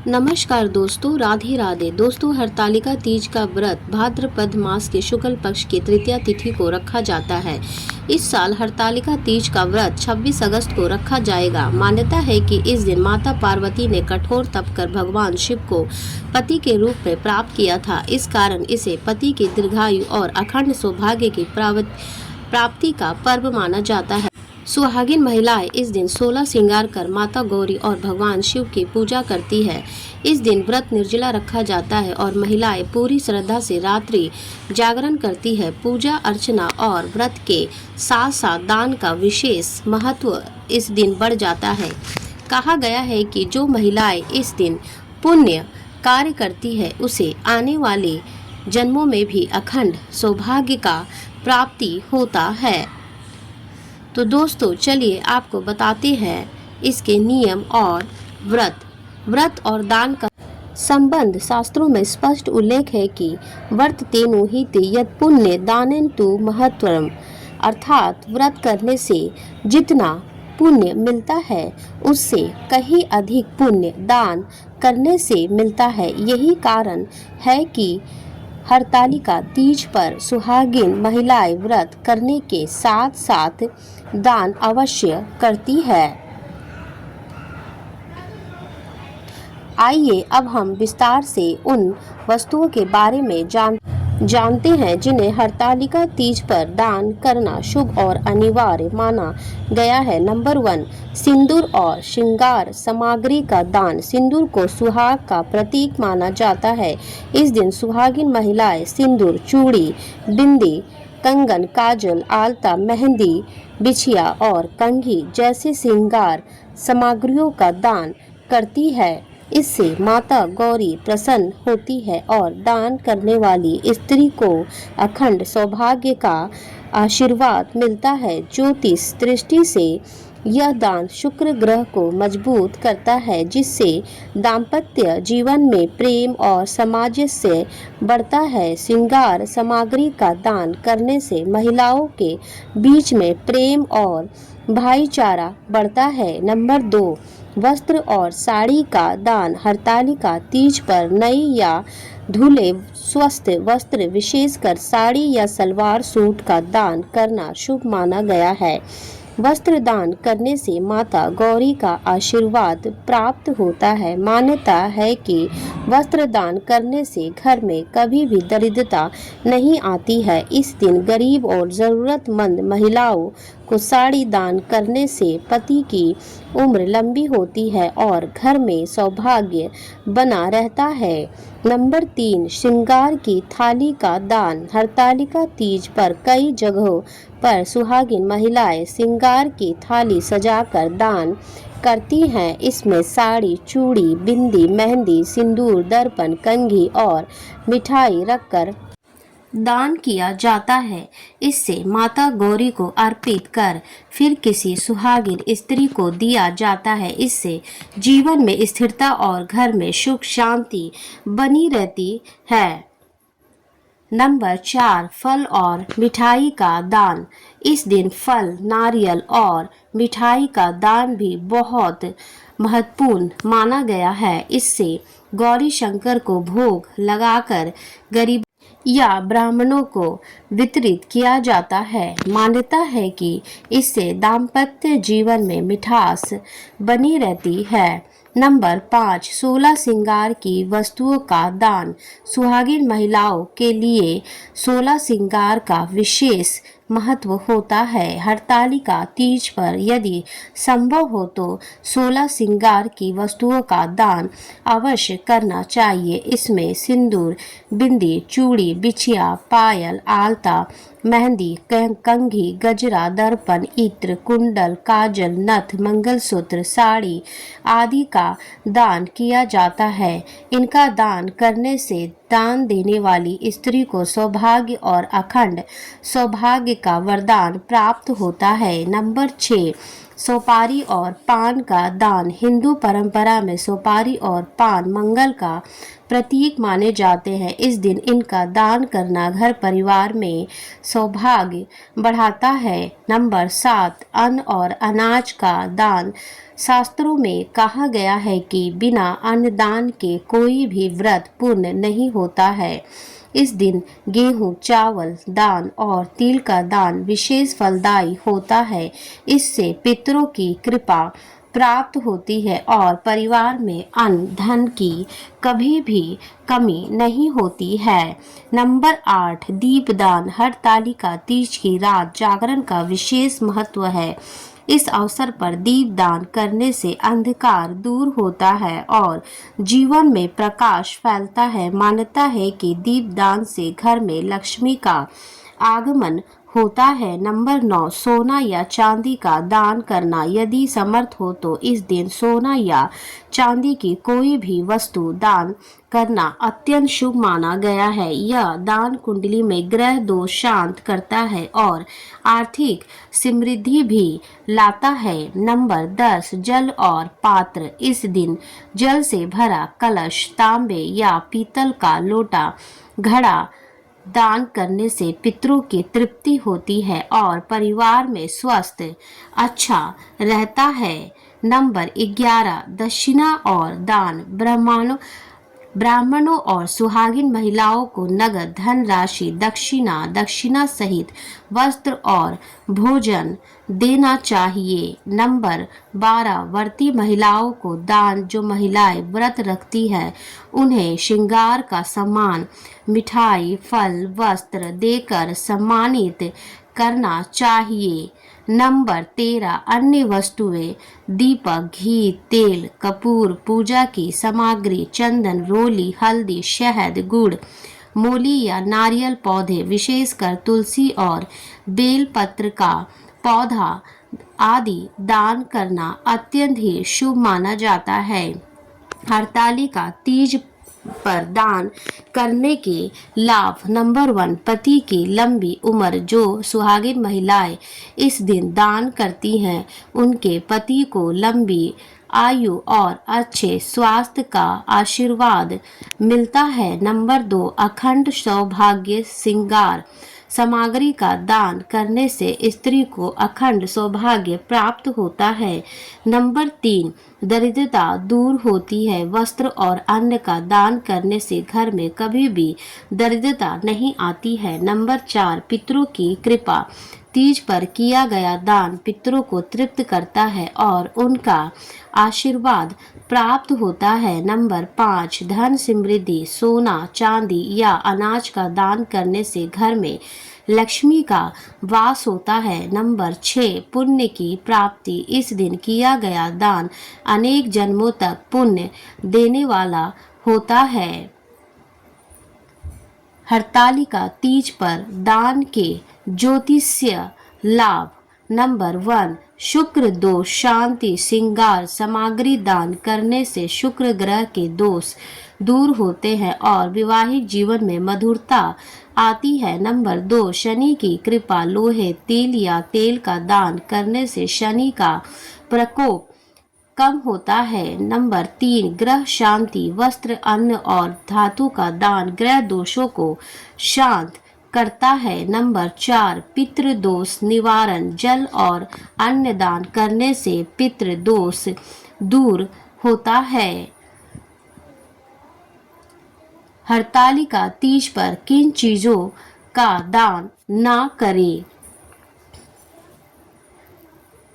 नमस्कार दोस्तों, राधे राधे। दोस्तों, हरतालिका तीज का व्रत भाद्रपद मास के शुक्ल पक्ष की तृतीया तिथि को रखा जाता है। इस साल हरतालिका तीज का व्रत 26 अगस्त को रखा जाएगा। मान्यता है कि इस दिन माता पार्वती ने कठोर तप कर भगवान शिव को पति के रूप में प्राप्त किया था। इस कारण इसे पति की दीर्घायु और अखंड सौभाग्य की प्राप्ति का पर्व माना जाता है। सुहागिन महिलाएं इस दिन 16 श्रृंगार कर माता गौरी और भगवान शिव की पूजा करती है। इस दिन व्रत निर्जला रखा जाता है और महिलाएं पूरी श्रद्धा से रात्रि जागरण करती है। पूजा अर्चना और व्रत के साथ साथ दान का विशेष महत्व इस दिन बढ़ जाता है। कहा गया है कि जो महिलाएं इस दिन पुण्य कार्य करती है उसे आने वाले जन्मों में भी अखंड सौभाग्य का प्राप्ति होता है। तो दोस्तों, चलिए आपको बताते हैं इसके नियम और व्रत और दान का संबंध। शास्त्रों में स्पष्ट उल्लेख है कि व्रत तेनु हिते यत् पुण्य दानेन तु महत्वम, अर्थात व्रत करने से जितना पुण्य मिलता है उससे कहीं अधिक पुण्य दान करने से मिलता है। यही कारण है कि हरतालिका तीज पर सुहागिन महिलाएं व्रत करने के साथ साथ दान अवश्य करती है। आइए अब हम विस्तार से उन वस्तुओं के बारे में जानते हैं जिन्हें हरतालिका तीज पर दान करना शुभ और अनिवार्य माना गया है। नंबर 1, सिंदूर और श्रृंगार सामग्री का दान। सिंदूर को सुहाग का प्रतीक माना जाता है। इस दिन सुहागिन महिलाएं सिंदूर, चूड़ी, बिंदी, कंगन, काजल, आलता, मेहंदी, बिछिया और कंघी जैसे श्रृंगार सामग्रियों का दान करती है। इससे माता गौरी प्रसन्न होती है और दान करने वाली स्त्री को अखंड सौभाग्य का आशीर्वाद मिलता है। ज्योतिष दृष्टि से यह दान शुक्र ग्रह को मजबूत करता है, जिससे दाम्पत्य जीवन में प्रेम और सामंजस्य बढ़ता है। श्रृंगार सामग्री का दान करने से महिलाओं के बीच में प्रेम और भाईचारा बढ़ता है। नंबर 2, वस्त्र और साड़ी का दान। हरतालिका तीज पर नई या धुले स्वस्थ वस्त्र, विशेषकर साड़ी या सलवार सूट का दान करना शुभ माना गया है। वस्त्र दान करने से माता गौरी का आशीर्वाद प्राप्त होता है। मान्यता है कि वस्त्र दान करने से घर में कभी भी दरिद्रता नहीं आती है। इस दिन गरीब और ज़रूरतमंद महिलाओं को साड़ी दान करने से पति की उम्र लंबी होती है और घर में सौभाग्य बना रहता है। नंबर 3, श्रृंगार की थाली का दान। हरतालिका तीज पर कई जगहों पर सुहागिन महिलाएं श्रृंगार की थाली सजाकर दान करती हैं। इसमें साड़ी, चूड़ी, बिंदी, मेहंदी, सिंदूर, दर्पण, कंघी और मिठाई रखकर दान किया जाता है। इससे माता गौरी को अर्पित कर फिर किसी सुहागिन स्त्री को दिया जाता है। इससे जीवन में स्थिरता और घर में सुख शांति बनी रहती है। नंबर 4, फल और मिठाई का दान। इस दिन फल, नारियल और मिठाई का दान भी बहुत महत्वपूर्ण माना गया है। इससे गौरी शंकर को भोग लगाकर गरीब या ब्राह्मणों को वितरित किया जाता है। मान्यता है कि इससे दाम्पत्य जीवन में मिठास बनी रहती है। नंबर 5, 16 श्रृंगार की वस्तुओं का दान। सुहागिन महिलाओं के लिए 16 श्रृंगार का विशेष महत्व होता है। हरतालिका तीज पर यदि संभव हो तो 16 श्रृंगार की वस्तुओं का दान अवश्य करना चाहिए। इसमें सिंदूर, बिंदी, चूड़ी, बिछिया, पायल, आलता, मेहंदी, कंघी, गजरा, दर्पण, इत्र, कुंडल, काजल, नथ, मंगलसूत्र, साड़ी आदि का दान किया जाता है। इनका दान करने से दान देने वाली स्त्री को सौभाग्य और अखंड सौभाग्य का वरदान प्राप्त होता है। नंबर 6, सुपारी और पान का दान। हिंदू परंपरा में सुपारी और पान मंगल का प्रतीक माने जाते हैं। इस दिन इनका दान करना घर परिवार में सौभाग्य बढ़ाता है। नंबर 7, अन्न और अनाज का दान। शास्त्रों में कहा गया है कि बिना अन्नदान के कोई भी व्रत पूर्ण नहीं होता है। इस दिन गेहूं, चावल दान और तिल का दान विशेष फलदायी होता है। इससे पितरों की कृपा प्राप्त होती है और परिवार में अन्न धन की कभी भी कमी नहीं होती है। नंबर 8, दीपदान। हरतालिका तीज की रात जागरण का विशेष महत्व है। इस अवसर पर दीपदान करने से अंधकार दूर होता है और जीवन में प्रकाश फैलता है। मान्यता है कि दीपदान से घर में लक्ष्मी का आगमन होता है। नंबर 9, सोना या चांदी का दान करना। यदि समर्थ हो तो इस दिन सोना या चांदी की कोई भी वस्तु दान करना अत्यंत शुभ माना गया है। यह दान कुंडली में ग्रह दोष शांत करता है और आर्थिक समृद्धि भी लाता है। नंबर 10, जल और पात्र। इस दिन जल से भरा कलश, तांबे या पीतल का लोटा, घड़ा दान करने से पितरों की तृप्ति होती है और परिवार में स्वास्थ्य अच्छा रहता है। नंबर 11, दक्षिणा और दान। ब्राह्मणों और सुहागिन महिलाओं को नगद धन राशि, दक्षिणा सहित वस्त्र और भोजन देना चाहिए। नंबर 12, व्रती महिलाओं को दान। जो महिलाएं व्रत रखती है उन्हें श्रृंगार का सामान, मिठाई, फल, वस्त्र देकर सम्मानित करना चाहिए। नंबर 13, अन्य वस्तुएं। दीपक, घी, तेल, कपूर, पूजा की सामग्री, चंदन, रोली, हल्दी, शहद, गुड़, मूली या नारियल पौधे, विशेषकर तुलसी और बेलपत्र का पौधा आदि दान करना अत्यंत ही शुभ माना जाता है। हरतालिका तीज पर दान करने के लाभ। नंबर 1, पति की लंबी उम्र। जो सुहागिन महिलाएं इस दिन दान करती हैं उनके पति को लंबी आयु और अच्छे स्वास्थ्य का आशीर्वाद मिलता है। नंबर 2, अखंड सौभाग्य श्रृंगार सामग्री का दान करने से स्त्री को अखंड सौभाग्य प्राप्त होता है। नंबर 3, दरिद्रता दूर होती है। वस्त्र और अन्न का दान करने से घर में कभी भी दरिद्रता नहीं आती है। नंबर 4, पितरों की कृपा। तीज पर किया गया दान पितरों को तृप्त करता है और उनका आशीर्वाद प्राप्त होता है। नंबर 5, धन समृद्धि। सोना, चांदी या अनाज का दान करने से घर में लक्ष्मी का वास होता है। नंबर 6, पुण्य की प्राप्ति। इस दिन किया गया दान अनेक जन्मों तक पुण्य देने वाला होता है। हरतालिका तीज पर दान के ज्योतिषीय लाभ। नंबर 1, शुक्र दोष शांति। श्रृंगार सामग्री दान करने से शुक्र ग्रह के दोष दूर होते हैं और वैवाहिक जीवन में मधुरता आती है। नंबर 2, शनि की कृपा। लोहे, तिल या तेल का दान करने से शनि का प्रकोप कम होता है। नंबर 3, ग्रह शांति। वस्त्र, अन्न और धातु का दान ग्रह दोषों को शांत करता है। नंबर 4, पितृ दोष निवारण। जल और अन्न दान करने से पितृ दोष दूर होता है। हरतालिका तीज पर किन चीजों का दान ना करें?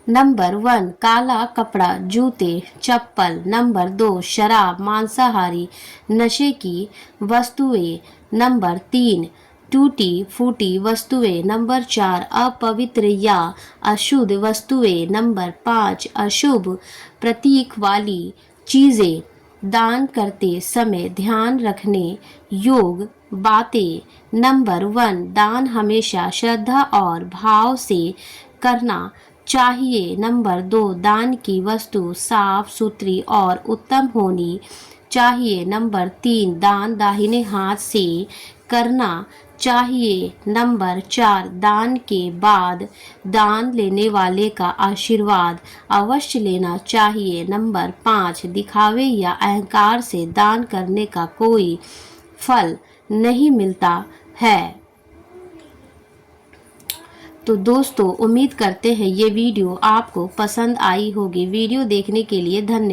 नंबर 1, काला कपड़ा, जूते, चप्पल। नंबर 2, शराब, मांसाहारी, नशे की वस्तुएं। नंबर 3, टूटी फूटी वस्तुएं। नंबर 4, अपवित्र या अशुद्ध वस्तुएं। नंबर 5, अशुभ प्रतीक वाली चीजें। दान करते समय ध्यान रखने योग्य बातें। नंबर 1, दान हमेशा श्रद्धा और भाव से करना चाहिए। नंबर 2, दान की वस्तु साफ सुथरी और उत्तम होनी चाहिए। नंबर 3, दान दाहिने हाथ से करना चाहिए। नंबर 4, दान के बाद दान लेने वाले का आशीर्वाद अवश्य लेना चाहिए। नंबर 5, दिखावे या अहंकार से दान करने का कोई फल नहीं मिलता है। तो दोस्तों उम्मीद करते हैं ये वीडियो आपको पसंद आई होगी। वीडियो देखने के लिए धन्यवाद।